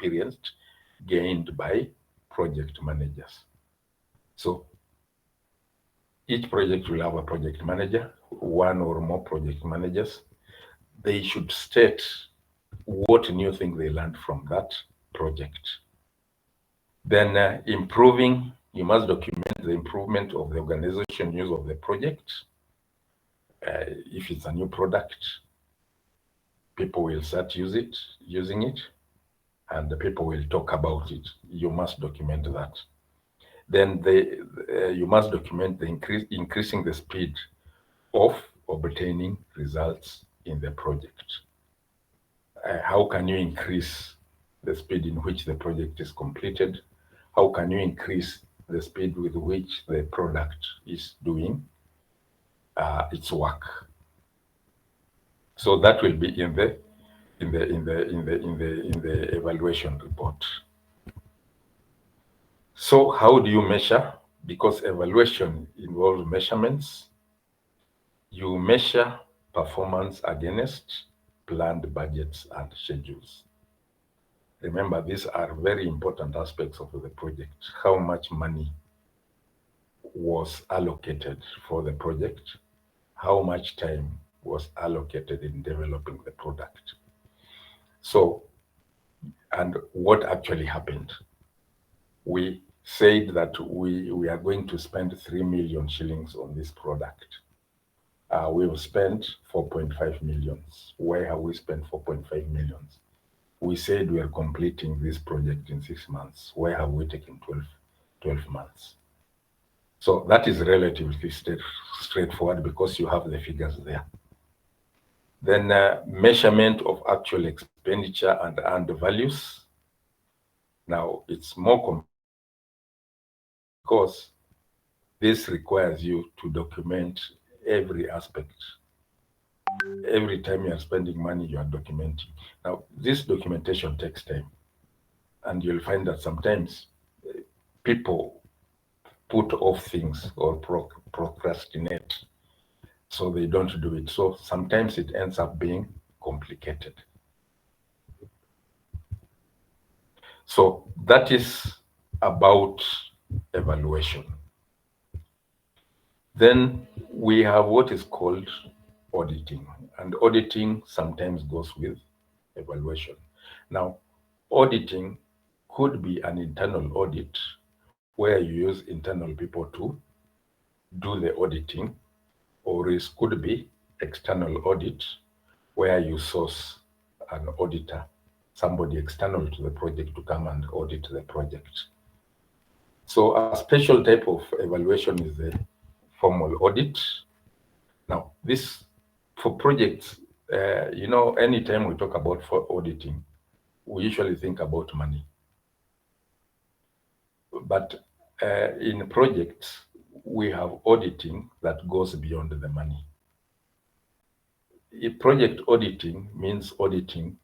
experience gained by project managers. So each project will have a project manager, one or more project managers. They should state what new thing they learned from that project. Then you must document the improvement of the organization use of the project. If it's a new product, people will start using it, and the people will talk about it. You must document that. Then you must document the increasing the speed of obtaining results in the project. How can you increase the speed in which the project is completed? How can you increase the speed with which the product is doing its work? So that will be in the evaluation report. So how do you measure? Because evaluation involves measurements. You measure performance against planned budgets and schedules. Remember, these are very important aspects of the project. How much money was allocated for the project? How much time was allocated in developing the product? So, and what actually happened? We said that we are going to spend 3 million shillings on this product. We've spent 4.5 millions. Why have we spent 4.5 millions? We said we are completing this project in 6 months. Why have we taken 12 months? So that is relatively straightforward because you have the figures there. Then measurement of actual expenditure and earned values. Now it's more complex because this requires you to document every aspect. Every time you are spending money, you are documenting. Now, this documentation takes time. And you'll find that sometimes people put off things or procrastinate, so they don't do it. So sometimes it ends up being complicated. So that is about evaluation. Then we have what is called auditing, and auditing sometimes goes with evaluation. Now, auditing could be an internal audit where you use internal people to do the auditing, or it could be external audit where you source an auditor, somebody external to the project, to come and audit the project. So a special type of evaluation is the formal audit. Now, this for projects, anytime we talk about for auditing, we usually think about money. But in projects, we have auditing that goes beyond the money. Project auditing means auditing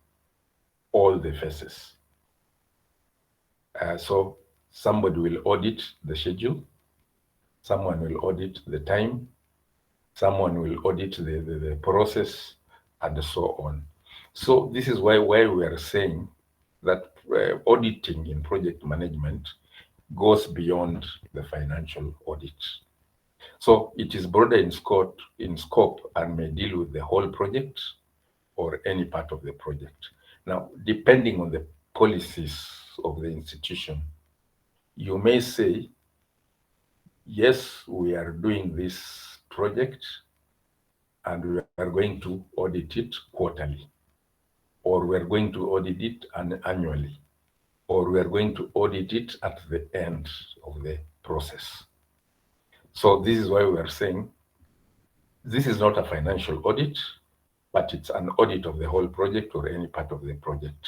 all the phases. So somebody will audit the schedule, someone will audit the time, someone will audit the process, and so on. So this is why we are saying that auditing in project management goes beyond the financial audit. So it is broader in scope and may deal with the whole project or any part of the project. Now, depending on the policies of the institution, you may say, yes, we are doing this project and we are going to audit it quarterly, or we are going to audit it annually, or we are going to audit it at the end of the process. So this is why we are saying this is not a financial audit, but it's an audit of the whole project or any part of the project.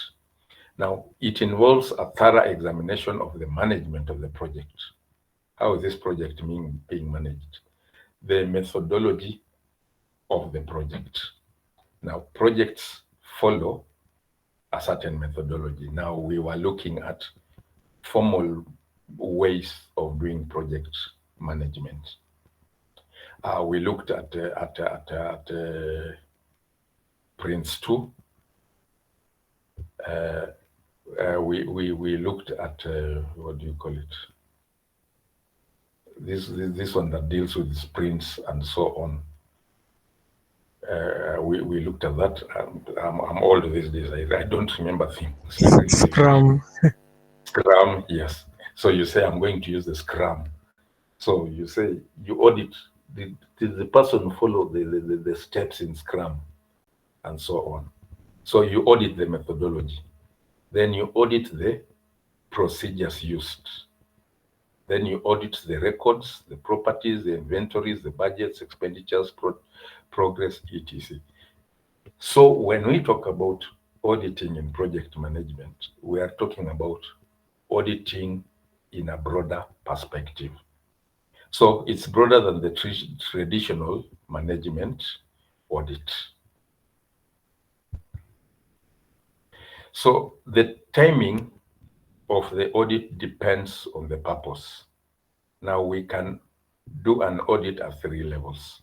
Now, it involves a thorough examination of the management of the project. How is this project being managed? The methodology of the project. Now, projects follow a certain methodology. Now, we were looking at formal ways of doing project management. We looked at Prince 2, we looked at what do you call it? This one that deals with sprints and so on. We looked at that. I'm old these days. I don't remember things very vividly. Scrum. Scrum, yes. So you say I'm going to use the Scrum. So you say you audit. Did the person follow the steps in Scrum and so on? So you audit the methodology. Then you audit the procedures used. Then you audit the records, the properties, the inventories, the budgets, expenditures, progress, etc. So when we talk about auditing in project management, we are talking about auditing in a broader perspective. So it's broader than the traditional management audit. So the timing of the audit depends on the purpose. Now we can do an audit at 3 levels.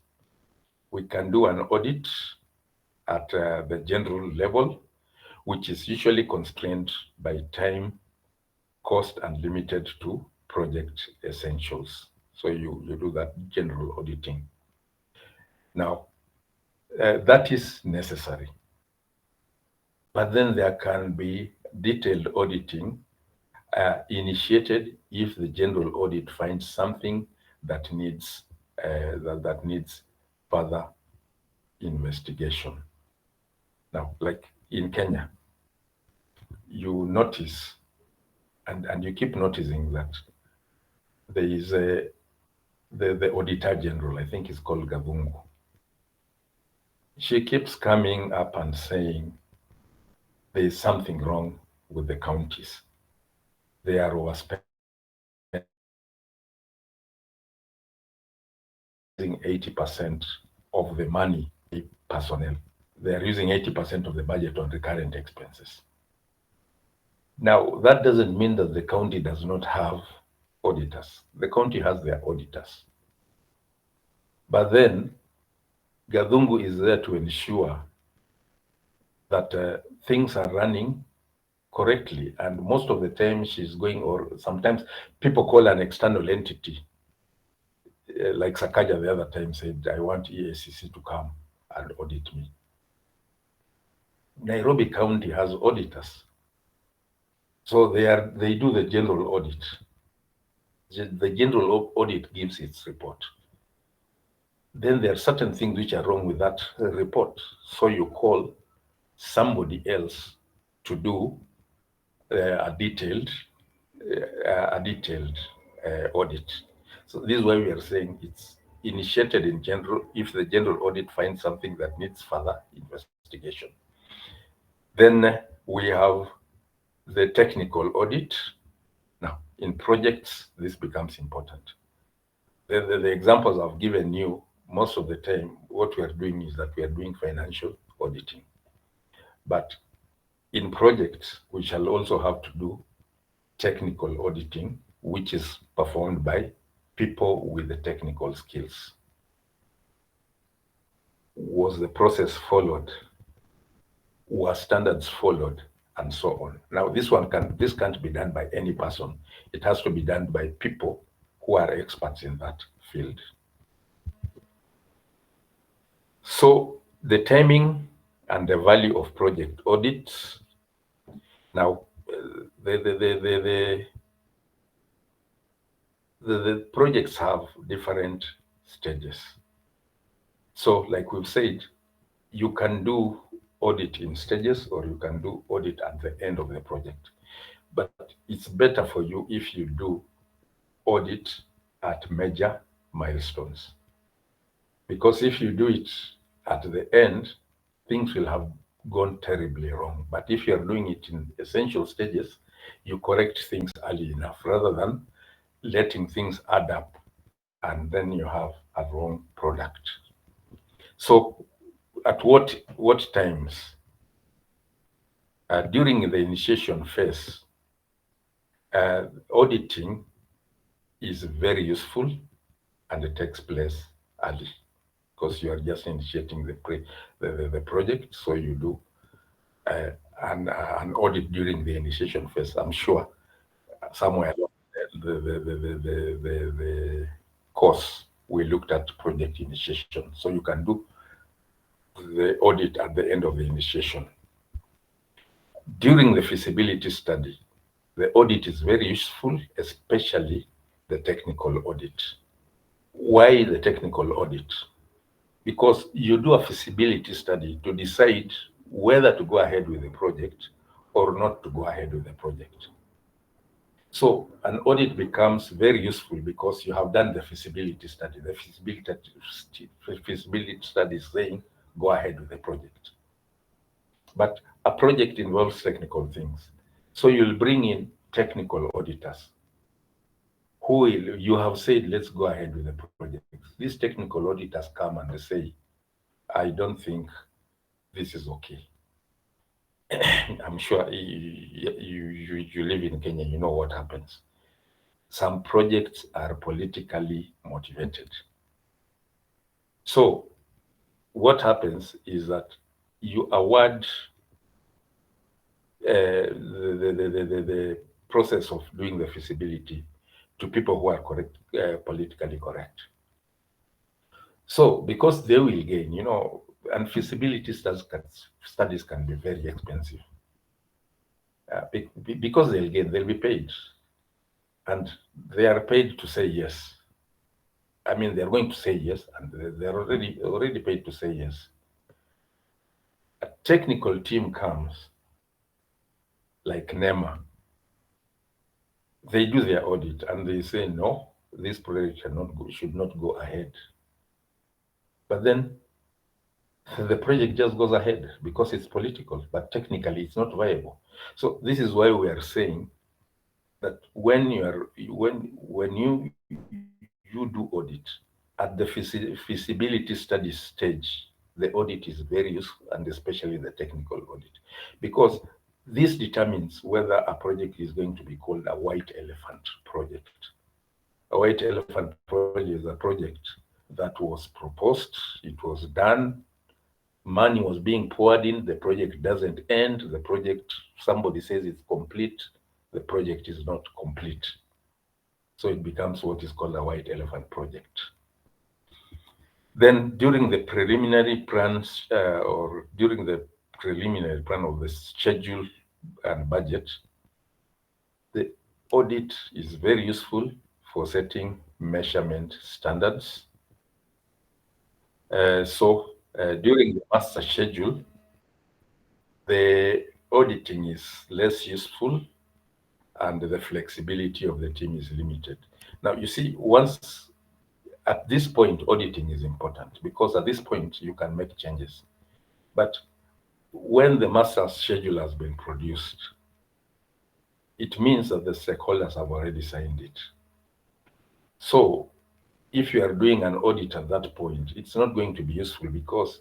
We can do an audit at the general level, which is usually constrained by time, cost, and limited to project essentials. So you do that general auditing. Now, that is necessary. But then there can be detailed auditing initiated if the general audit finds something that needs that needs further investigation. Now, like in Kenya, you notice and you keep noticing that there is the Auditor General, I think is called Gavungu. She keeps coming up and saying there is something wrong with the counties. They are overspending 80% of the money personnel. They are using 80% of the budget on recurrent expenses. Now, that doesn't mean that the county does not have auditors. The county has their auditors. But then, Gadhungu is there to ensure that things are running correctly. And most of the time she's going, or sometimes people call an external entity. Like Sakaja the other time said, I want EACC to come and audit me. Nairobi County has auditors. So they do the general audit. The general audit gives its report. Then there are certain things which are wrong with that report. So you call somebody else to do a detailed audit. So this is why we are saying it's initiated in general if the general audit finds something that needs further investigation. Then we have the technical audit. Now, in projects, this becomes important. The examples I've given you, most of the time, what we are doing is that we are doing financial auditing. But in projects, we shall also have to do technical auditing, which is performed by people with the technical skills. Was the process followed? Were standards followed? And so on. Now, this can't be done by any person. It has to be done by people who are experts in that field. So the timing and the value of project audits. Now, the projects have different stages. So, like we've said, you can do audit in stages or you can do audit at the end of the project. But it's better for you if you do audit at major milestones. Because if you do it at the end, things will have gone terribly wrong. But if you're doing it in essential stages, you correct things early enough rather than letting things add up and then you have a wrong product. So at what times? During the initiation phase, auditing is very useful and it takes place early because you are just initiating the project. So you do an audit during the initiation phase. I'm sure somewhere along the course we looked at project initiation. So you can do the audit at the end of the initiation. During the feasibility study, the audit is very useful, especially the technical audit. Why the technical audit? Because you do a feasibility study to decide whether to go ahead with the project or not to go ahead with the project. So an audit becomes very useful because you have done the feasibility study. The feasibility study is saying go ahead with the project. But a project involves technical things. So you'll bring in technical auditors who will, you have said, let's go ahead with the project. These technical auditors come and they say, I don't think this is okay. I'm sure you live in Kenya, you know what happens. Some projects are politically motivated. So what happens is that you award the process of doing the feasibility to people who are politically correct. So because they will gain, and feasibility studies can be very expensive. Because they'll gain, they'll be paid. And they are paid to say yes. I mean, they're going to say yes, and they're already paid to say yes. A technical team comes, like NEMA. They do their audit and they say, no, this project should not go ahead. But then the project just goes ahead because it's political, but technically it's not viable. So this is why we are saying that when you do audit at the feasibility study stage, the audit is very useful, and especially the technical audit, because this determines whether a project is going to be called a white elephant project. A white elephant project is a project that was proposed, it was done, money was being poured in, the project doesn't end, the project, somebody says it's complete, the project is not complete. So it becomes what is called a white elephant project. Then during the preliminary plans or during the preliminary plan of the schedule and budget, the audit is very useful for setting measurement standards. During the master schedule, the auditing is less useful and the flexibility of the team is limited. Now, you see, once at this point, auditing is important because at this point you can make changes. But when the master schedule has been produced, it means that the stakeholders have already signed it. So if you are doing an audit at that point, it's not going to be useful because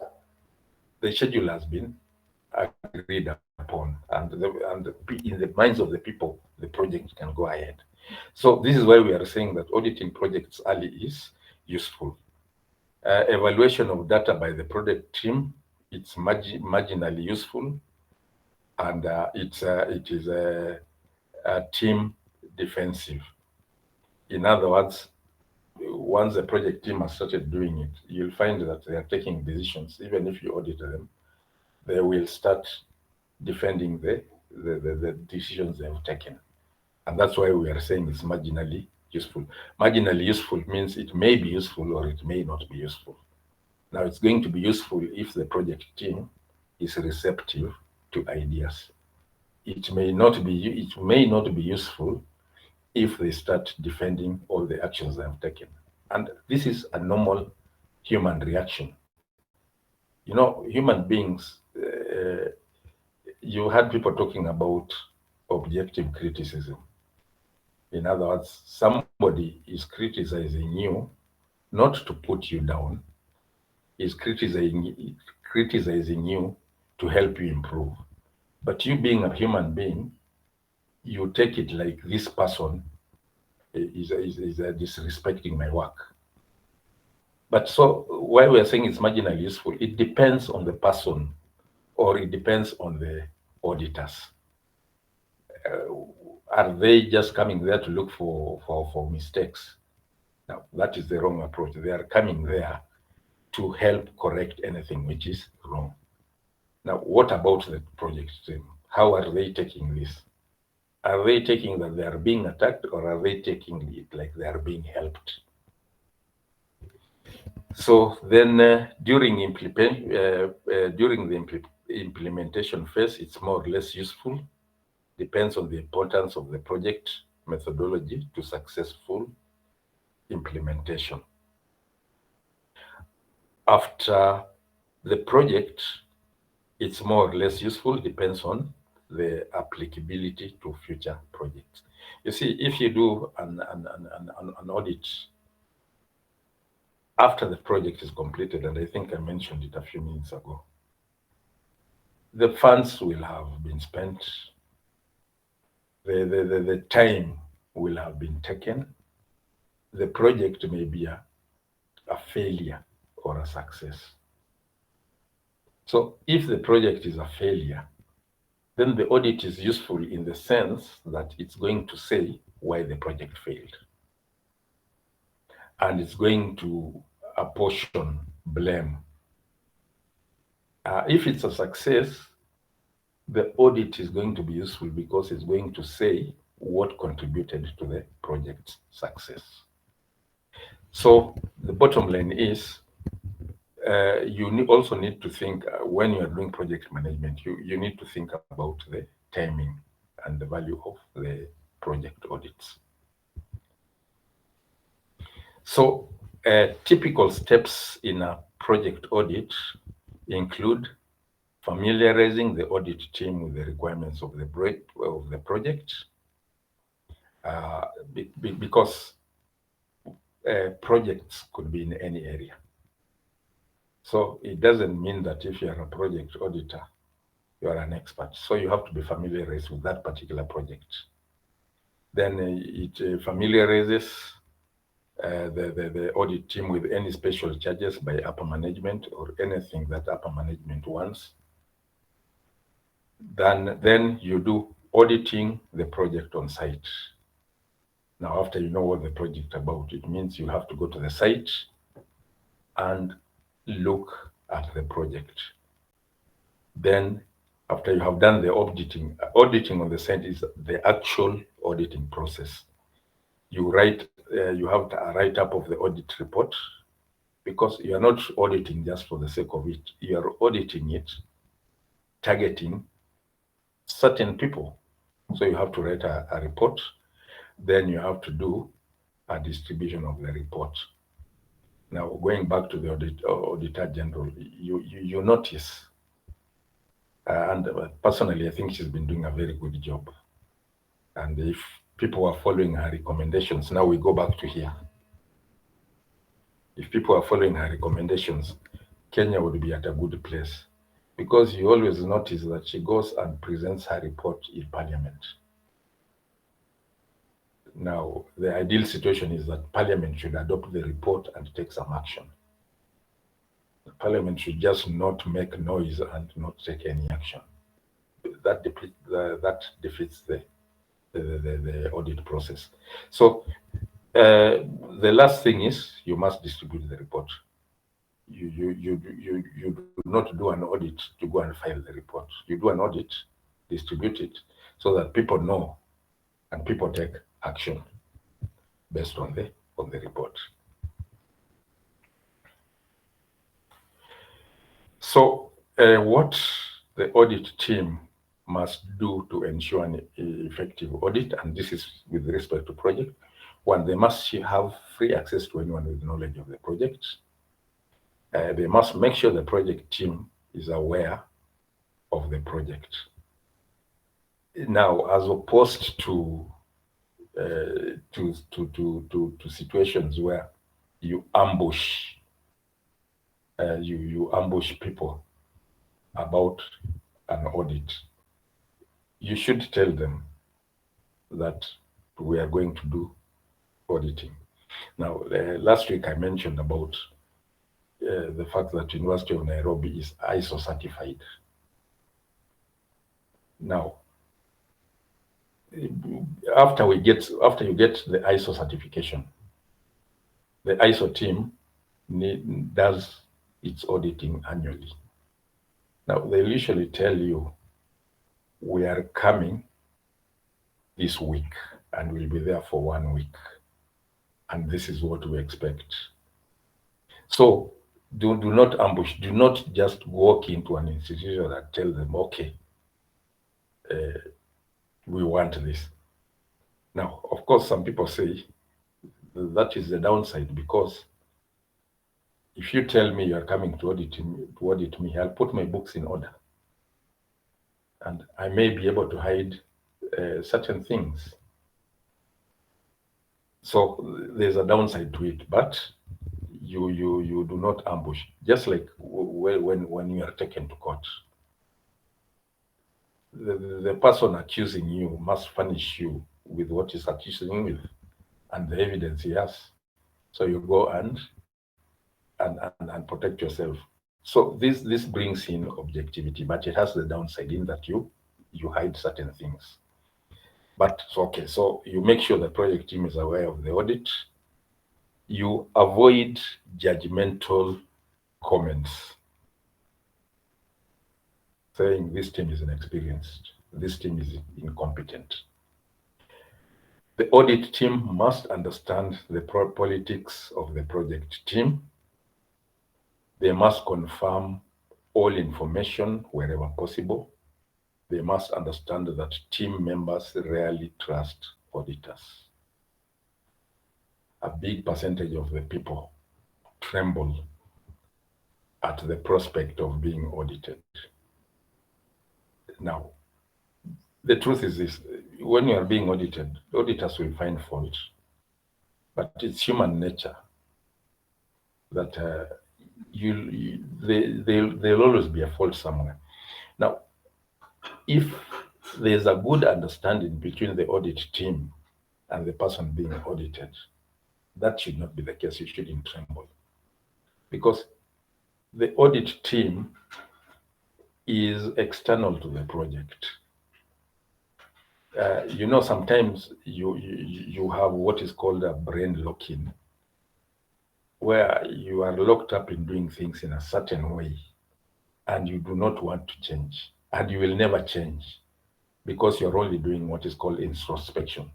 the schedule has been agreed upon, and in the minds of the people, the project can go ahead. So this is why we are saying that auditing projects early is useful. Evaluation of data by the project team, it's marginally useful, and it is a team defensive. In other words, once the project team has started doing it, you'll find that they are taking decisions. Even if you audit them, they will start defending the decisions they have taken. And that's why we are saying it's marginally useful. Marginally useful means it may be useful or it may not be useful. Now, it's going to be useful if the project team is receptive to ideas. It may not be useful if they start defending all the actions they have taken. And this is a normal human reaction. Human beings, you had people talking about objective criticism. In other words, somebody is criticizing you not to put you down, is criticizing you to help you improve. But you being a human being, you take it like this person is disrespecting my work. But so why we are saying it's marginally useful, it depends on the person, or it depends on the auditors. Are they just coming there to look for mistakes? Now, that is the wrong approach. They are coming there to help correct anything which is wrong. Now, what about the project team? How are they taking this? Are they taking that they are being attacked, or are they taking it like they are being helped? So then during the implementation phase, it's more or less useful. Depends on the importance of the project methodology to successful implementation. After the project, it's more or less useful, depends on the applicability to future projects. You see, if you do an audit after the project is completed, and I think I mentioned it a few minutes ago, the funds will have been spent, the time will have been taken, the project may be a failure or a success. So if the project is a failure, then the audit is useful in the sense that it's going to say why the project failed. And it's going to apportion blame. If it's a success, the audit is going to be useful because it's going to say what contributed to the project's success. So the bottom line is, you also need to think when you are doing project management, you need to think about the timing and the value of the project audits. So typical steps in a project audit include familiarizing the audit team with the requirements of the project, because projects could be in any area. So it doesn't mean that if you are a project auditor, you are an expert. So you have to be familiarized with that particular project. Then it familiarizes the audit team with any special charges by upper management or anything that upper management wants. Then you do auditing the project on site. Now, after you know what the project is about, it means you have to go to the site and look at the project. Then, after you have done the auditing on the site is the actual auditing process. You have a write-up of the audit report, because you are not auditing just for the sake of it. You are auditing it, targeting certain people. So you have to write a report. Then you have to do a distribution of the report. Now, going back to the Auditor General, you notice, and personally, I think she's been doing a very good job. And if people are following her recommendations, now we go back to here. If people are following her recommendations, Kenya would be at a good place, because you always notice that she goes and presents her report in Parliament. Now, the ideal situation is that Parliament should adopt the report and take some action. The Parliament should just not make noise and not take any action. That defeats the audit process. So the last thing is you must distribute the report. You do not do an audit to go and file the report. You do an audit, distribute it, so that people know and people take action based on the report. So what the audit team must do to ensure an effective audit, and this is with respect to project. One, they must have free access to anyone with knowledge of the project. They must make sure the project team is aware of the project. Now, as opposed to situations where you ambush people about an audit, you should tell them that we are going to do auditing. Now, last week I mentioned about the fact that University of Nairobi is ISO certified. Now, after you get the ISO certification, the ISO team does its auditing annually. Now, they usually tell you, we are coming this week and we'll be there for 1 week. And this is what we expect. So do not ambush. Do not just walk into an institution and tell them, okay, we want this. Now, of course, some people say that is the downside, because if you tell me you're coming to audit me, I'll put my books in order. And I may be able to hide certain things. So there's a downside to it, but you do not ambush. Just like when you are taken to court, the person accusing you must furnish you with what he's accusing you with and the evidence he has. So you go and protect yourself. So this brings in objectivity, but it has the downside in that you hide certain things. But okay, so you make sure the project team is aware of the audit. You avoid judgmental comments saying this team is inexperienced, this team is incompetent. The audit team must understand the politics of the project team. They must confirm all information wherever possible. They must understand that team members rarely trust auditors. A big percentage of the people tremble at the prospect of being audited. Now, the truth is this: when you are being audited, auditors will find fault, but it's human nature that there'll always be a fault somewhere. Now, if there's a good understanding between the audit team and the person being audited, that should not be the case. You shouldn't tremble, because the audit team is external to the project. Sometimes you have what is called a brain lock-in, where you are locked up in doing things in a certain way and you do not want to change, and you will never change because you're only doing what is called introspection.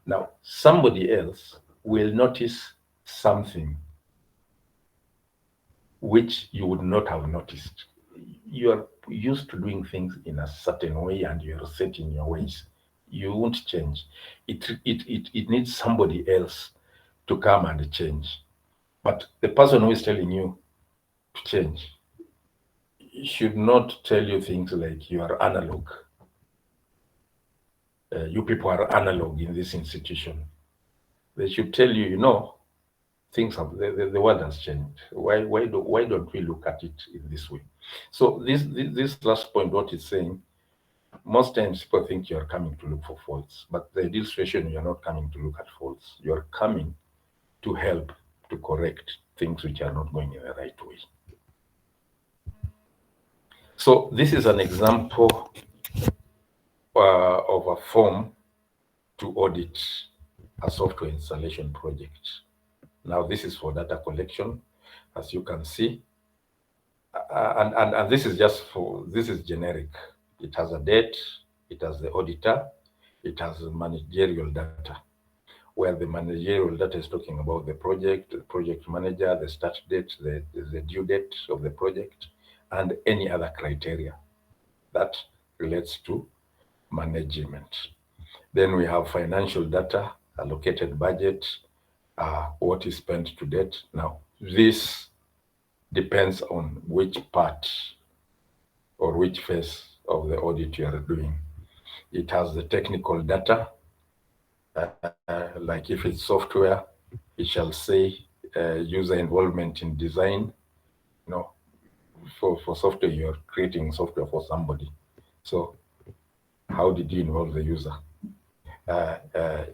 Now, somebody else will notice something which you would not have noticed. You are used to doing things in a certain way and you're set in your ways. You won't change. It needs somebody else to come and change. But the person who is telling you to change should not tell you things like you are analog. You people are analog in this institution. They should tell you, things have the world has changed. Why don't we look at it in this way? So this last point, what it's saying, most times people think you're coming to look for faults, but the ideal situation, you're not coming to look at faults. You're coming to help to correct things which are not going in the right way. So this is an example of a form to audit a software installation project. Now this is for data collection, as you can see, and this is generic. It has a date, it has the auditor, it has managerial data, where the managerial data is talking about the project manager, the start date, the due date of the project, and any other criteria that relates to management. Then we have financial data, allocated budget, what is spent to date. Now, this depends on which part or which phase of the audit you are doing. It has the technical data, like if it's software, it shall say user involvement in design. For software, you're creating software for somebody. So how did you involve the user?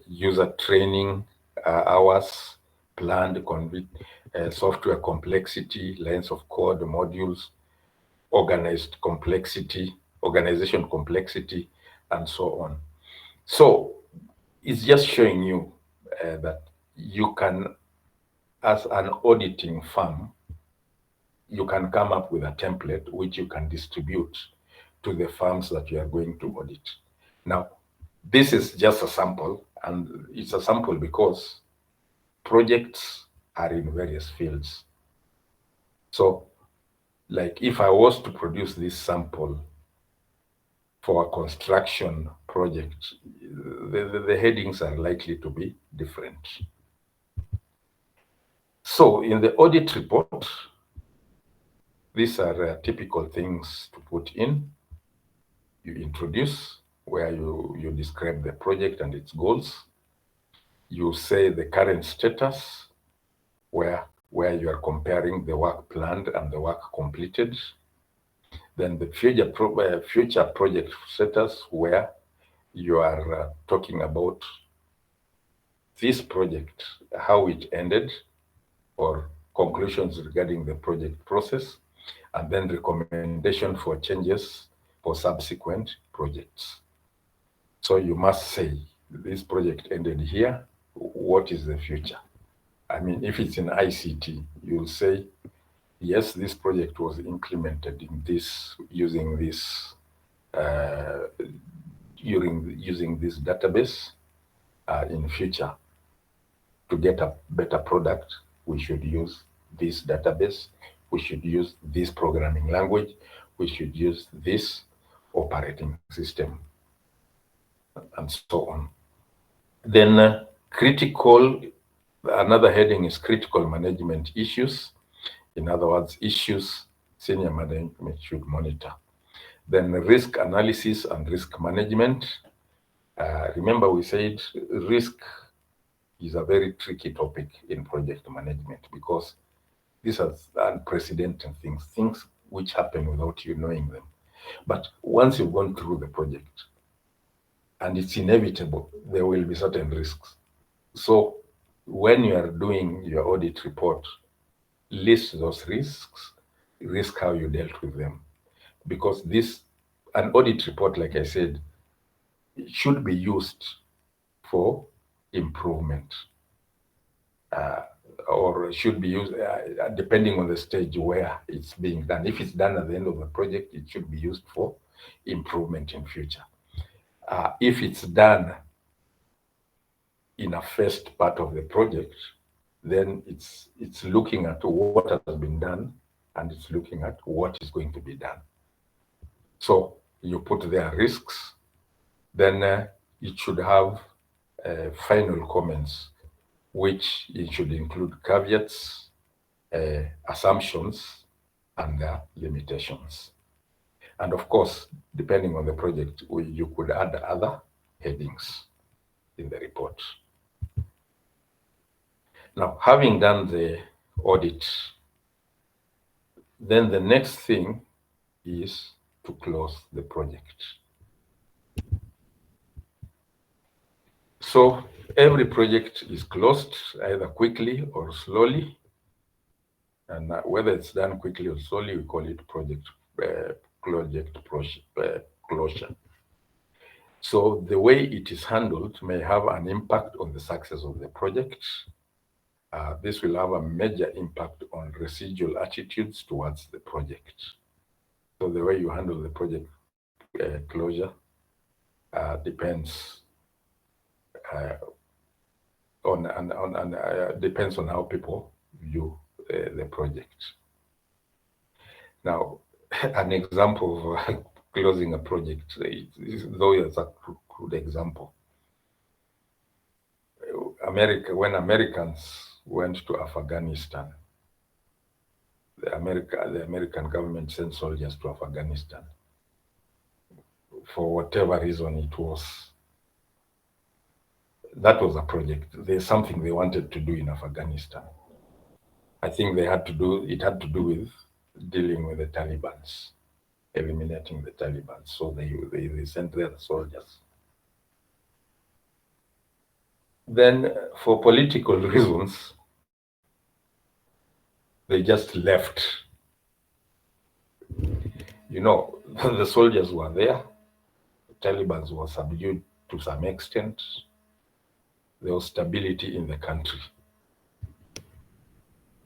User training hours, planned software complexity, lines of code, modules, organized complexity organization complexity, and so on. So it's just showing you that you can, as an auditing firm, you can come up with a template which you can distribute to the firms that you are going to audit. Now, this is just a sample, and it's a sample because projects are in various fields. So, like if I was to produce this sample for a construction project, the headings are likely to be different. So in the audit report, these are typical things to put in. You introduce, where you describe the project and its goals. You say the current status, where you are comparing the work planned and the work completed. Then the future project status, where you are talking about this project, how it ended, or conclusions regarding the project process, and then recommendation for changes for subsequent projects. So you must say, this project ended here, what is the future? I mean, if it's in ICT, you'll say, yes, this project was implemented in this, using this database. In future, to get a better product, we should use this database, we should use this programming language, we should use this operating system, and so on. Then another heading is critical management issues. In other words, issues senior management should monitor. Then risk analysis and risk management. Remember, we said risk is a very tricky topic in project management because these are unprecedented things which happen without you knowing them. But once you've gone through the project, and it's inevitable, there will be certain risks. So when you are doing your audit report, list those risks, how you dealt with them. Because an audit report, like I said, it should be used for improvement, or should be used depending on the stage where it's being done. If it's done at the end of the project, it should be used for improvement in future. If it's done in a first part of the project, then it's looking at what has been done and it's looking at what is going to be done. So you put their risks, then it should have final comments, which it should include caveats, assumptions, and limitations. And of course, depending on the project, you could add other headings in the report. Now, having done the audit, then the next thing is to close the project. So every project is closed either quickly or slowly. And whether it's done quickly or slowly, we call it project closure. So the way it is handled may have an impact on the success of the project. This will have a major impact on residual attitudes towards the project. So the way you handle the project closure depends depends on how people view the project. Now, an example of closing a project, though it's a crude example. When Americans went to Afghanistan, the American government sent soldiers to Afghanistan. For whatever reason it was, that was a project. There's something they wanted to do in Afghanistan. I think it had to do with dealing with the Taliban, eliminating the Taliban. So they sent their soldiers. Then for political reasons, they just left. the soldiers were there, the Taliban were subdued to some extent, there was stability in the country.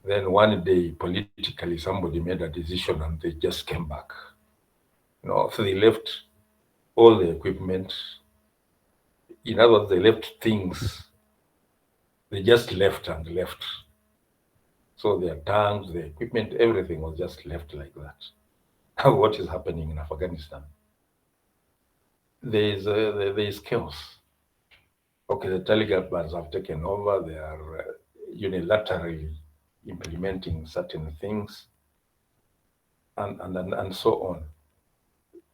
Then one day, politically, somebody made a decision and they just came back. So they left all the equipment. In other words, they left things. They just left and left. So their tanks, the equipment, everything was just left like that. Now, what is happening in Afghanistan? There is chaos. Okay, the Taliban have taken over. They are unilaterally implementing certain things, and so on.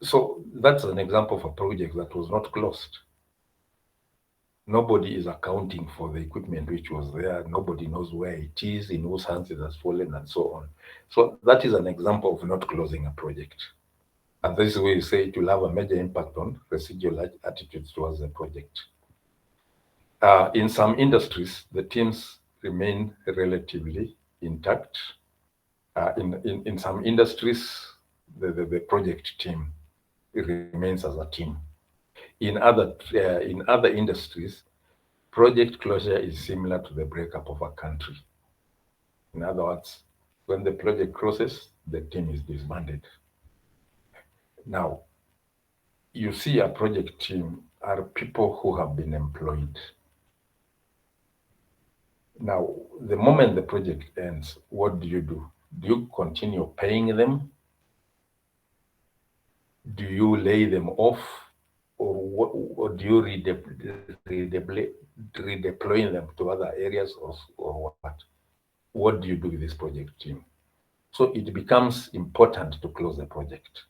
So that's an example of a project that was not closed. Nobody is accounting for the equipment which was there. Nobody knows where it is, in whose hands it has fallen, and so on. So that is an example of not closing a project. And this is where you say it will have a major impact on residual attitudes towards the project. In some industries, the teams remain relatively intact. In some industries, the project team remains as a team. In other industries, project closure is similar to the breakup of a country. In other words, when the project closes, the team is disbanded. Now, you see a project team are people who have been employed. Now, the moment the project ends, what do? Do you continue paying them? Do you lay them off? Or do you redeploy them to other areas or what? What do you do with this project team? So it becomes important to close the project.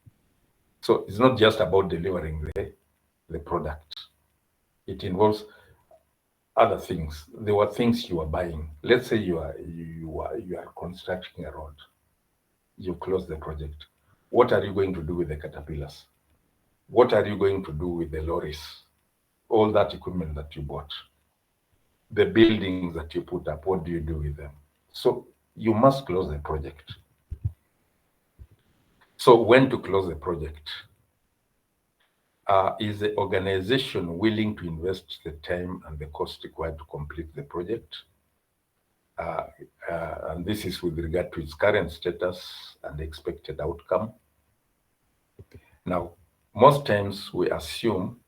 So it's not just about delivering the product. It involves other things. There were things you are buying. Let's say you are constructing a road. You close the project. What are you going to do with the caterpillars? What are you going to do with the lorries? All that equipment that you bought, the buildings that you put up, what do you do with them? So you must close the project. So when to close the project? Is the organization willing to invest the time and the cost required to complete the project? And this is with regard to its current status and expected outcome. Now, most times we assume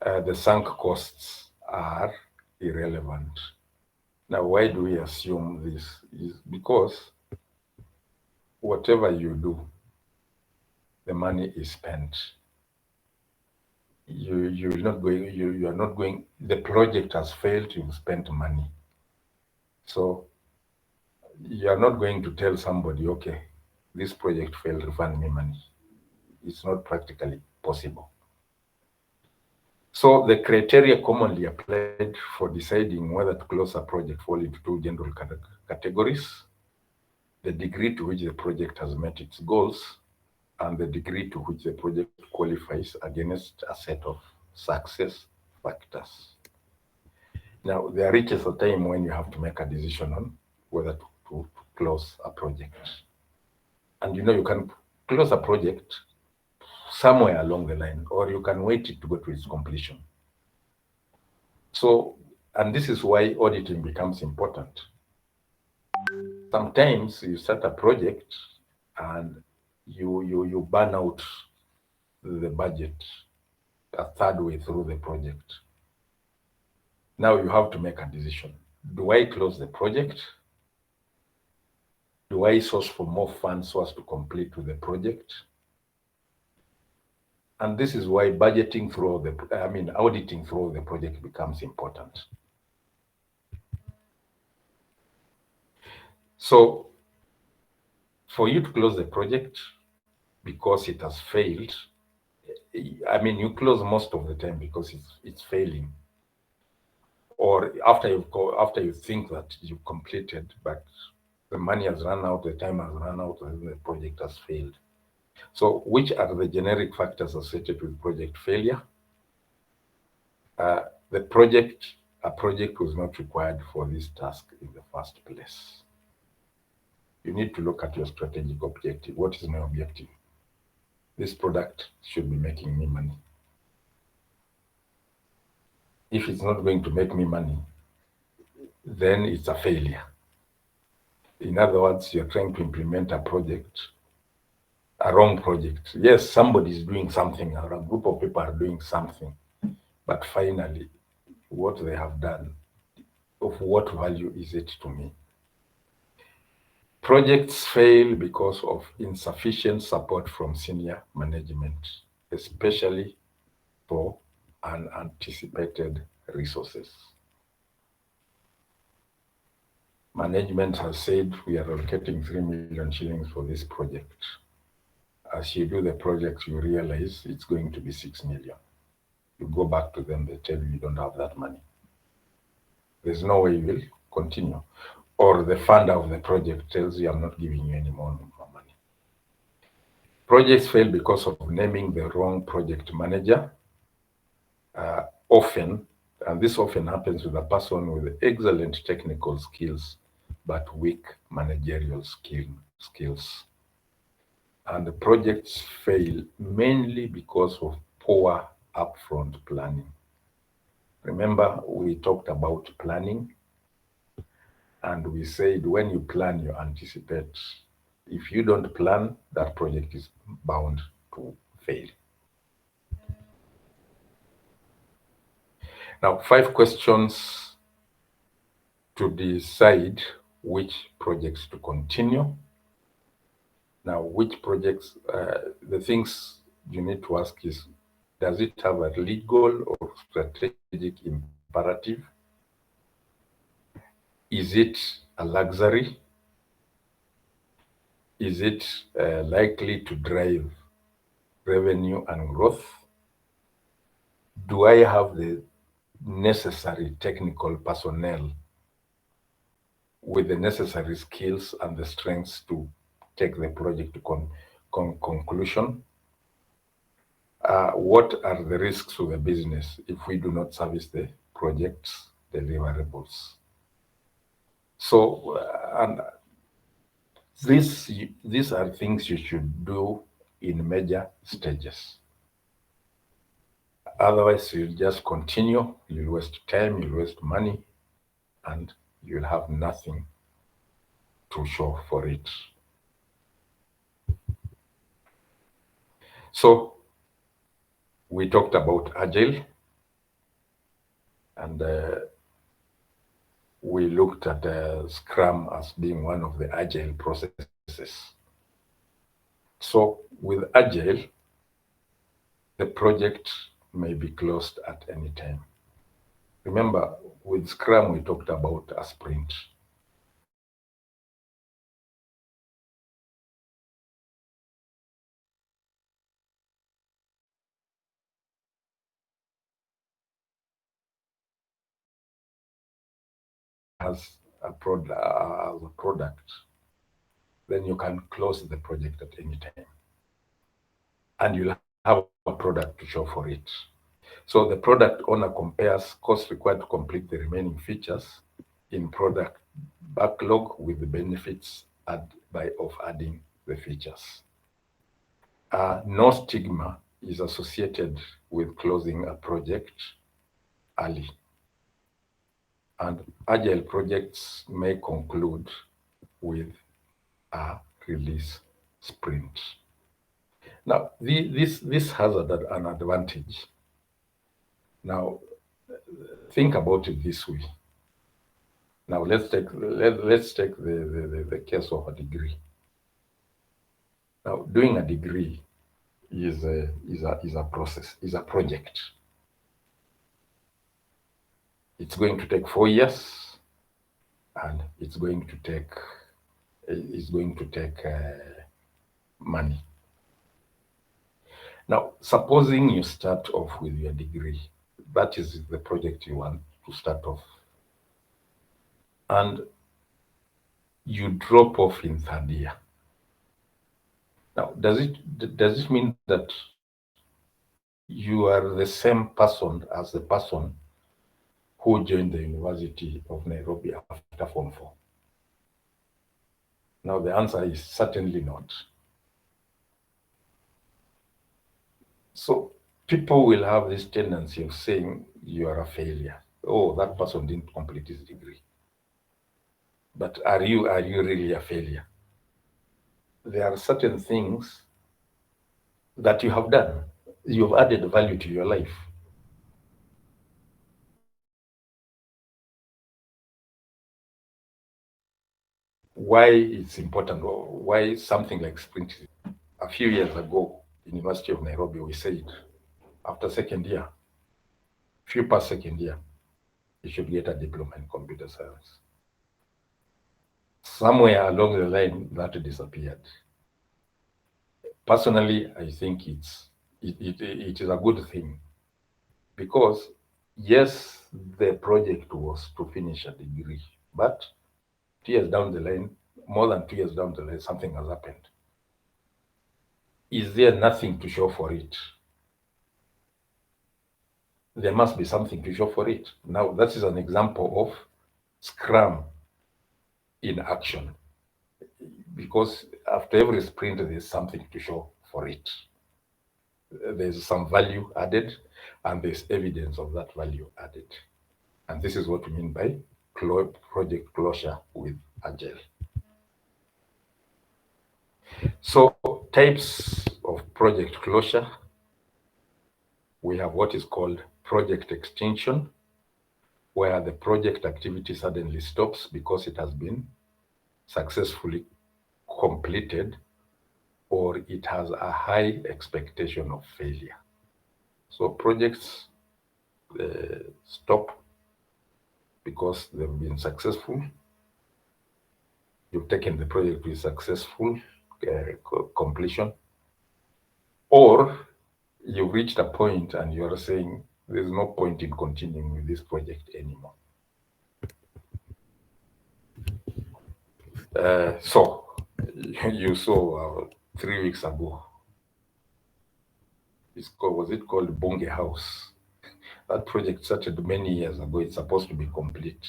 the sunk costs are irrelevant. Now, why do we assume this? Is because whatever you do, the money is spent. You are not going, the project has failed, you've spent money. So you are not going to tell somebody, okay, this project failed, refund me money. It's not practically possible. So the criteria commonly applied for deciding whether to close a project fall into two general categories: the degree to which the project has met its goals and the degree to which the project qualifies against a set of success factors. Now, there reaches a time when you have to make a decision on whether to close a project. And you can close a project somewhere along the line, or you can wait it to go to its completion. So, and this is why auditing becomes important. Sometimes you start a project and you burn out the budget a third way through the project. Now you have to make a decision. Do I close the project? Do I source for more funds so as to complete with the project? And this is why auditing through the project becomes important. So for you to close the project because it has failed, you close most of the time because it's failing. Or after you think that you've completed, but the money has run out, the time has run out, and the project has failed. So which are the generic factors associated with project failure? A project was not required for this task in the first place. You need to look at your strategic objective. What is my objective? this product should be making me money. If it's not going to make me money, then it's a failure. In other words, you're trying to implement a project, a wrong project. Yes, somebody is doing something, or a group of people are doing something, but finally, what they have done, of what value is it to me? Projects fail because of insufficient support from senior management, especially for unanticipated resources. Management has said we are allocating 3 million shillings for this project. As you do the project, you realize it's going to be 6 million. You go back to them, they tell you don't have that money. There's no way you will continue. Or the funder of the project tells you, I'm not giving you any more money. Projects fail because of naming the wrong project manager. Often, and this often happens with a person with excellent technical skills, but weak managerial skills. And the projects fail mainly because of poor upfront planning. Remember, we talked about planning, and we said when you plan, you anticipate. If you don't plan, that project is bound to fail. Now, 5 questions to decide which projects to continue. Now, which projects, the things you need to ask is, does it have a legal or strategic imperative? Is it a luxury? Is it likely to drive revenue and growth? Do I have the necessary technical personnel with the necessary skills and the strengths to take the project to conclusion? What are the risks to the business if we do not service the project's deliverables? So, and these are things you should do in major stages. Otherwise, you'll just continue, you'll waste time, you'll waste money, and you'll have nothing to show for it. So, we talked about Agile, and we looked at Scrum as being one of the Agile processes. So, with Agile, the project may be closed at any time. Remember, with Scrum, we talked about a sprint. As a product, then you can close the project at any time. And you'll have a product to show for it. So the product owner compares cost required to complete the remaining features in product backlog with the benefits of adding the features. No stigma is associated with closing a project early. And Agile projects may conclude with a release sprint. Now, this has an advantage. Now, think about it this way. Now, let's take the case of a degree. Now, doing a degree is a process, is a project. It's going to take 4 years, and it's going to take money. Now, supposing you start off with your degree, that is the project you want to start off, and you drop off in 3rd year. Now, does it mean that you are the same person as the person who joined the University of Nairobi after Form 4? Now, the answer is certainly not. So people will have this tendency of saying you are a failure. Oh, that person didn't complete his degree. But are you really a failure? There are certain things that you have done. You've added value to your life. Why it's important, or why something like sprint. A few years ago, in University of Nairobi, we said after second year, if you pass second year, you should get a diploma in computer science. Somewhere along the line, that disappeared. Personally, I think it is a good thing because yes, the project was to finish a degree, but 2 years down the line, more than 2 years down the line, something has happened. Is there nothing to show for it? There must be something to show for it. Now, that is an example of Scrum in action because after every sprint, there's something to show for it. There's some value added and there's evidence of that value added. And this is what we mean by project closure with Agile. So types of project closure, we have what is called project extinction, where the project activity suddenly stops because it has been successfully completed or it has a high expectation of failure. So projects stop because they've been successful. You've taken the project with successful completion, or you've reached a point and you are saying there's no point in continuing with this project anymore. So you saw 3 weeks ago, was it called Bunge House? That project started many years ago. It's supposed to be complete.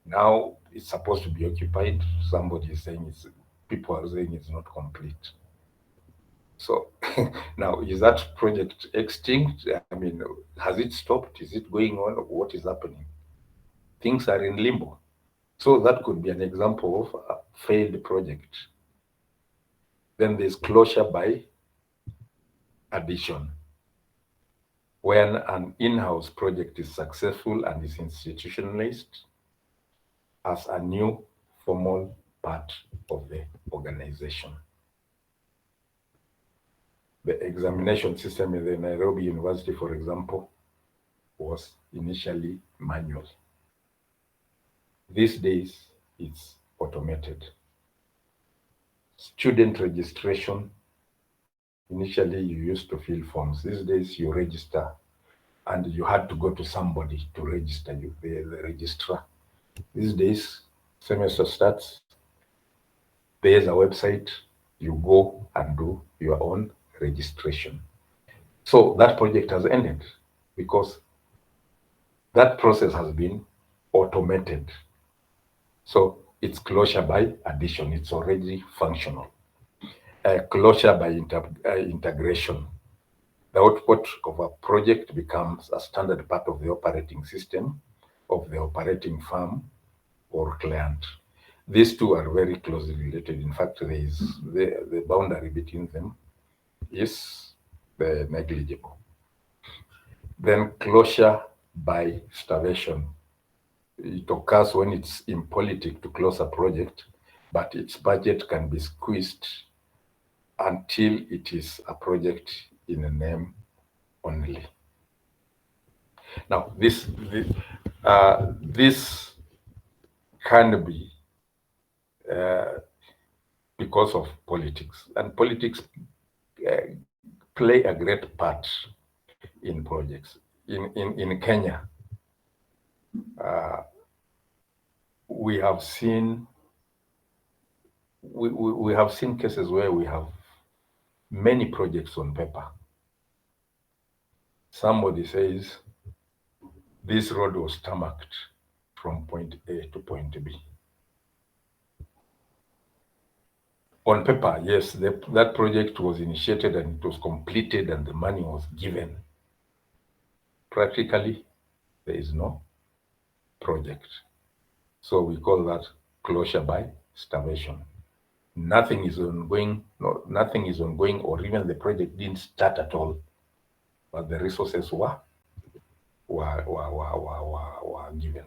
Now it's supposed to be occupied. Somebody is saying people are saying it's not complete. So now is that project extinct? I mean, has it stopped? Is it going on? What is happening? Things are in limbo. So that could be an example of a failed project. Then there's closure by addition. When an in-house project is successful and is institutionalized as a new formal part of the organization. The examination system in the Nairobi University, for example, was initially manual. These days, it's automated. Student registration, initially you used to fill forms. These days you register and you had to go to somebody to register you, the registrar. These days, semester starts, there's a website, you go and do your own registration. So that project has ended because that process has been automated. So it's closure by addition, it's already functional. Closure by integration. The output of a project becomes a standard part of the operating system of the operating firm or client. These two are very closely related. In fact, there is the boundary between them is negligible. Then closure by starvation. It occurs when it's impolitic to close a project, but its budget can be squeezed until it is a project in a name only. Now, this can be because of politics, and politics uh, play a great part in projects. In Kenya, uh, we have seen we have seen cases where we have many projects on paper. Somebody says this road was tarmacked from point A to point B. On paper, yes, that project was initiated and it was completed and the money was given. Practically, there is no project. So we call that closure by starvation. Nothing is ongoing, nothing is ongoing, or even the project didn't start at all, but the resources were given.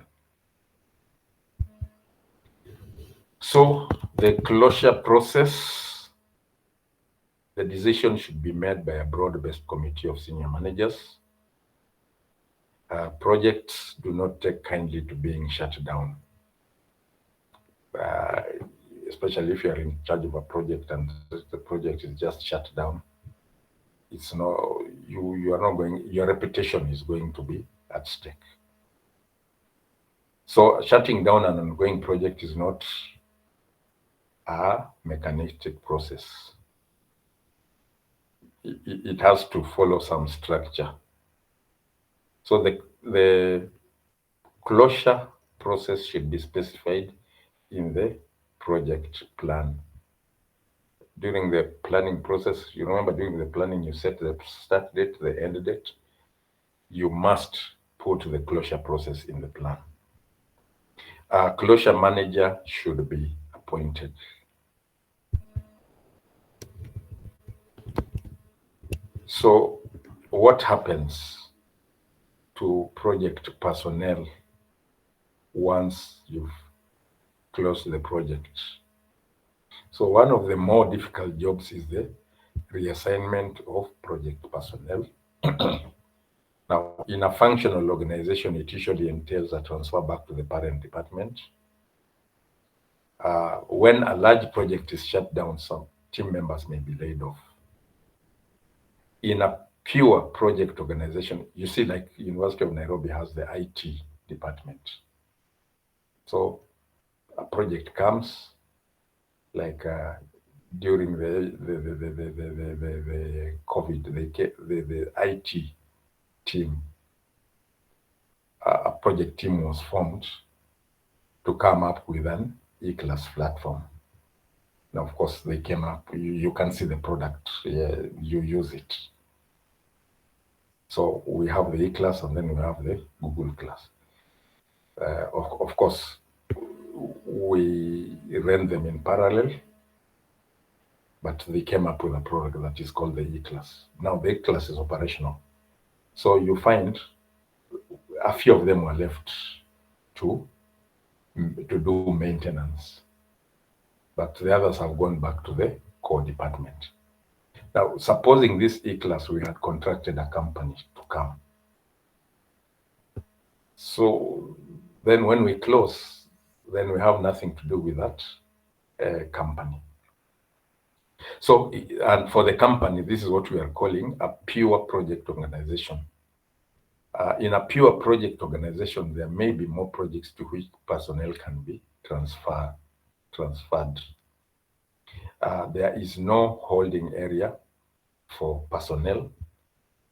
So the closure process, the decision should be made by a broad-based committee of senior managers. Projects do not take kindly to being shut down, especially if you are in charge of a project and the project is just shut down. It's no, you are not going, your reputation is going to be at stake. So shutting down an ongoing project is not a mechanistic process. It has to follow some structure. So the closure process should be specified in the project plan. During the planning process, you remember during the planning, you set the start date, the end date. You must put the closure process in the plan. A closure manager should be appointed. So what happens to project personnel once you've closed the project? So one of the more difficult jobs is the reassignment of project personnel. Now, in a functional organization, it usually entails a transfer back to the parent department. When a large project is shut down, some team members may be laid off. In a pure project organization, you see, like University of Nairobi has the IT department. So a project comes, like during the COVID, the IT team, a project team was formed to come up with an E-class platform. Now, of course, they came up, you can see the product, you use it. So we have the E-class and then we have the Google class. Of course, we ran them in parallel, but they came up with a product that is called the E-class. Now the E-class is operational. So you find a few of them were left to do maintenance, but the others have gone back to the core department. Now, supposing this E-class, we had contracted a company to come. So then when we close, then we have nothing to do with that company. So, and for the company, this is what we are calling a pure project organization. In a pure project organization, there may be more projects to which personnel can be transferred. There is no holding area for personnel.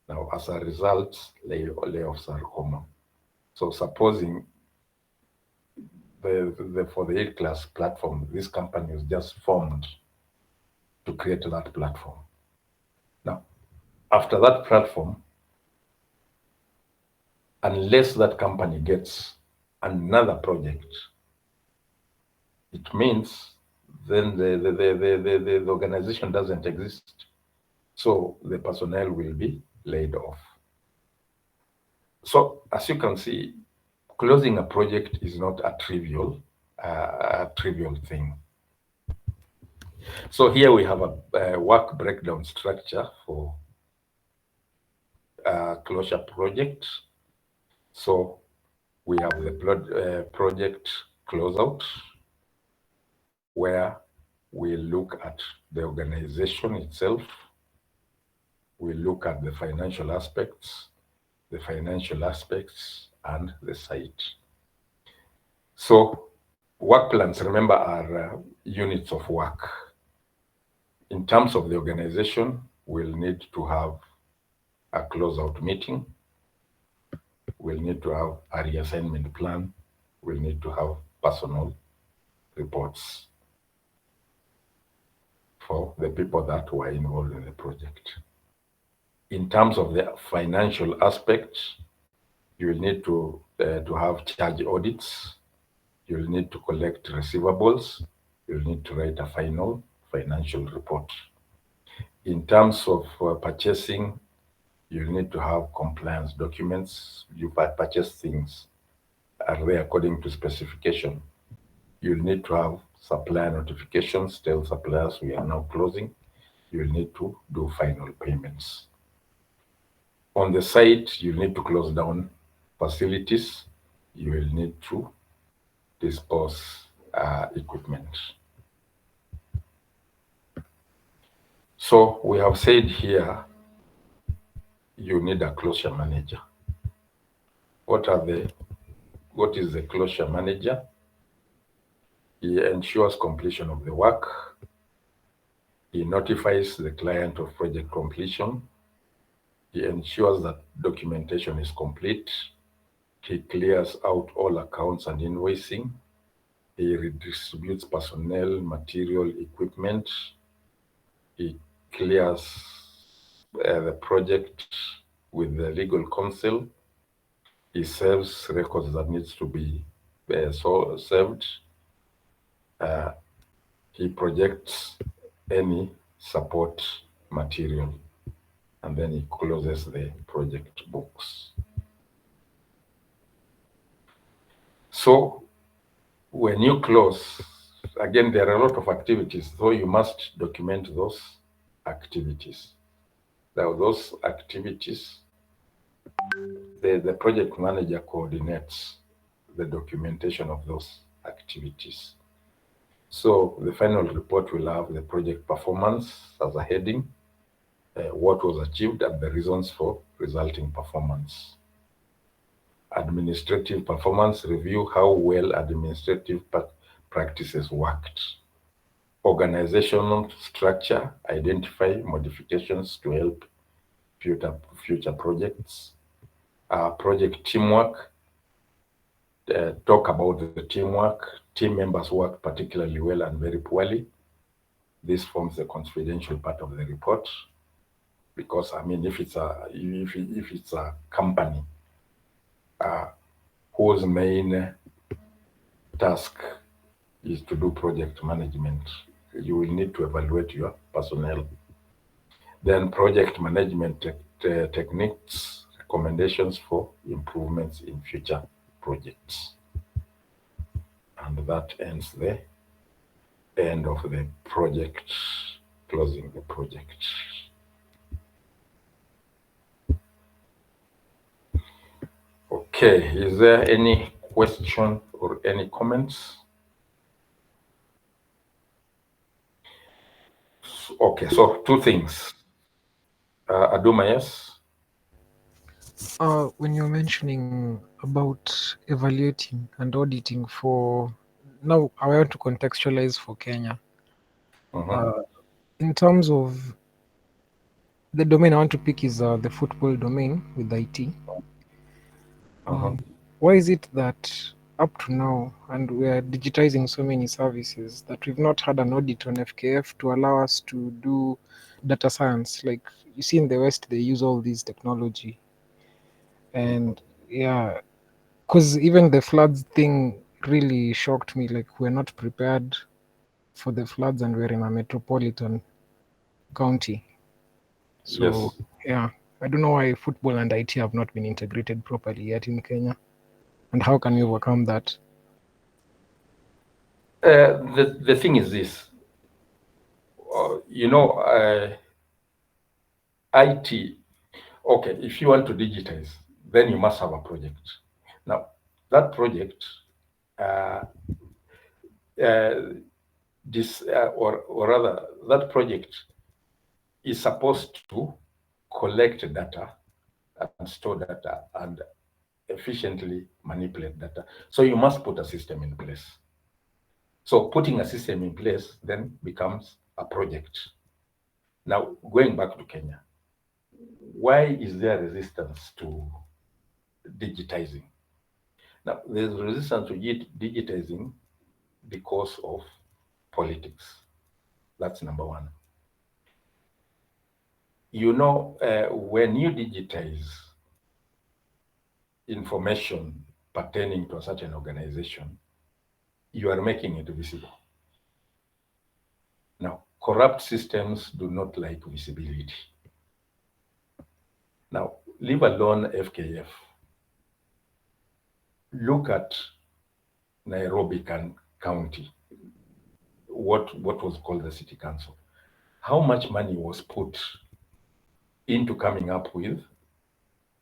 Now, as a result, layoffs are common. So supposing for the E-class platform, this company was just formed to create that platform. Now, after that platform, unless that company gets another project, it means then the organization doesn't exist. So the personnel will be laid off. So as you can see, closing a project is not a trivial thing. So here we have a work breakdown structure for closure project. So we have the project closeout, where we look at the organization itself. We look at the financial aspects, and the site. So work plans, remember, are units of work. In terms of the organization, we'll need to have a closeout meeting. We'll need to have a reassignment plan. We'll need to have personal reports. for the people that were involved in the project. In terms of the financial aspects, you will need to have charge audits. You will need to collect receivables. You will need to write a final financial report. In terms of purchasing, you need to have compliance documents. You purchase things, are they according to specification? You'll need to have supplier notifications, tell suppliers we are now closing. You'll need to do final payments. On the site, you need to close down facilities. You will need to dispose equipment. So we have said here, you need a closure manager. What is the closure manager? He ensures completion of the work. He notifies the client of project completion. He ensures that documentation is complete. He clears out all accounts and invoicing. He redistributes personnel, material, equipment. He clears the project with the legal counsel. He saves records that needs to be saved. He projects any support material, and then he closes the project books. So when you close, again, there are a lot of activities, so you must document those activities. Now, those activities, the project manager coordinates the documentation of those activities. So the final report will have the project performance as a heading, what was achieved and the reasons for resulting performance. Administrative performance review, how well administrative practices worked. Organizational structure, identify modifications to help future projects. Project teamwork, talk about the teamwork. Team members work particularly well and very poorly. This forms the confidential part of the report, because I mean, if it's a company whose main task is to do project management, you will need to evaluate your personnel. Then project management techniques, recommendations for improvements in future projects. And that ends the end of the project, closing the project. Okay, is there any question or any comments? Okay, so two things. Aduma, yes? When you're mentioning about evaluating and auditing for now, I want to contextualize for Kenya. In terms of the domain I want to pick is the football domain with IT. Why is it that up to now, and we are digitizing so many services, that we've not had an audit on FKF to allow us to do data science? Like you see in the West, they use all these technology. And yeah, because even the floods thing really shocked me. Like we're not prepared for the floods, and we're in a metropolitan county. So Yes. yeah, I don't know why football and IT have not been integrated properly yet in Kenya, and how can we overcome that? The thing is this, IT, okay, if you want to digitize, then you must have a project. Now, that project, or rather, that project is supposed to collect data and store data and efficiently manipulate data. So you must put a system in place. So putting a system in place then becomes a project. Now, going back to Kenya, why is there resistance to digitizing? Now, there's resistance to digitizing because of politics. That's number one. You know, when you digitize information pertaining to a certain organization, you are making it visible. Now, corrupt systems do not like visibility. Now, leave alone FKF. Look at Nairobi County, what was called the City Council. How much money was put into coming up with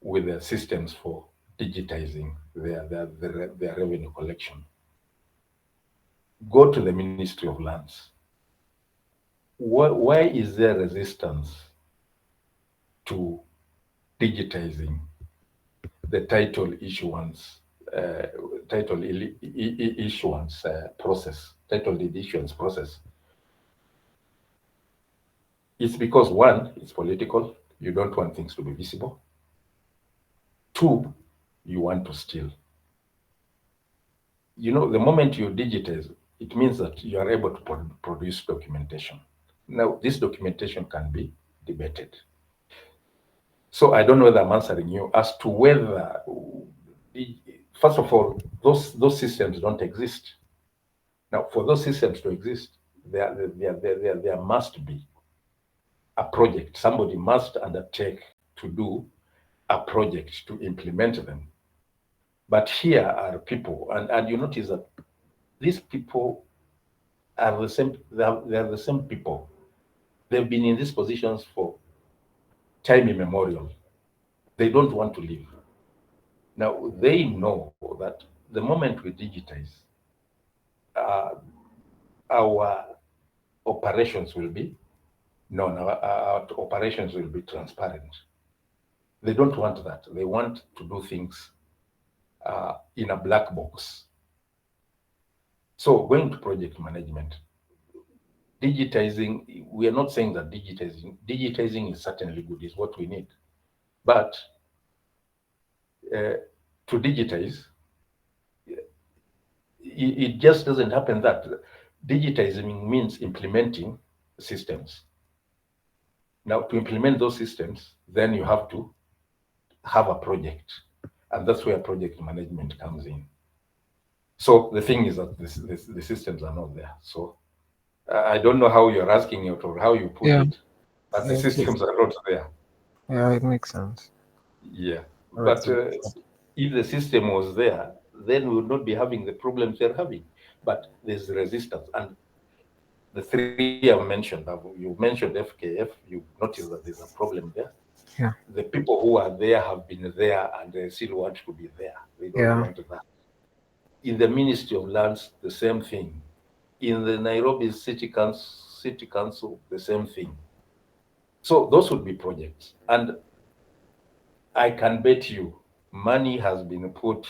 the systems for digitizing their revenue collection? Go to the Ministry of Lands. Why is there resistance to digitizing the title issuance process, title deed issuance process? It's because, one, it's political. You don't want things to be visible. Two, you want to steal. You know, the moment you digitize, it means that you are able to produce documentation. Now, this documentation can be debated. So I don't know whether I'm answering you as to whether, first of all, those systems don't exist. Now, for those systems to exist, there must be a project. Somebody must undertake to do a project to implement them. But here are people, and you notice that these people are the same. They are the same people. They've been in these positions for time immemorial. They don't want to leave. Now, they know that the moment we digitize, our operations will be known, our operations will be transparent. They don't want that. They want to do things in a black box. So going to project management, digitizing, we are not saying that digitizing is certainly good, is what we need. But to digitize, it just doesn't happen that. Digitizing means implementing systems. Now, to implement those systems, then you have to have a project. And that's where project management comes in. So the thing is that the systems are not there. So I don't know how you're asking it or how you put Yeah, it, but the yeah, systems are not there. yeah, it makes sense. Yeah. All right, But so if the system was there, then we would not be having the problems they're having. But there's resistance. And the three I've mentioned, you mentioned FKF, you notice that there's a problem there. yeah, The people who are there have been there and they still want to be there. They don't yeah, want that. In the Ministry of Lands, the same thing. In the Nairobi City Council, the same thing. So those would be projects. And I can bet you money has been put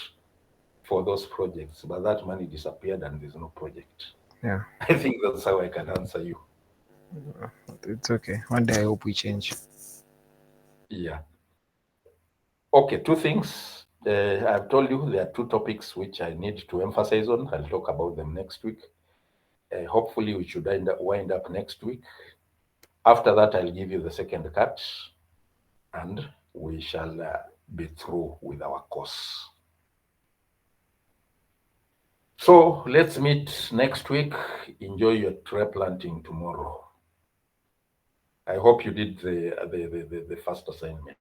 for those projects, but that money disappeared and there's no project. yeah. I think that's how I can answer you. It's okay. One day I hope we change. Yeah. Okay, two things. I've told you there are two topics which I need to emphasize on. I'll talk about them next week. Hopefully, we should wind up next week. After that, I'll give you the second cut and we shall be through with our course. So let's meet next week. Enjoy your tree planting tomorrow. I hope you did the first assignment.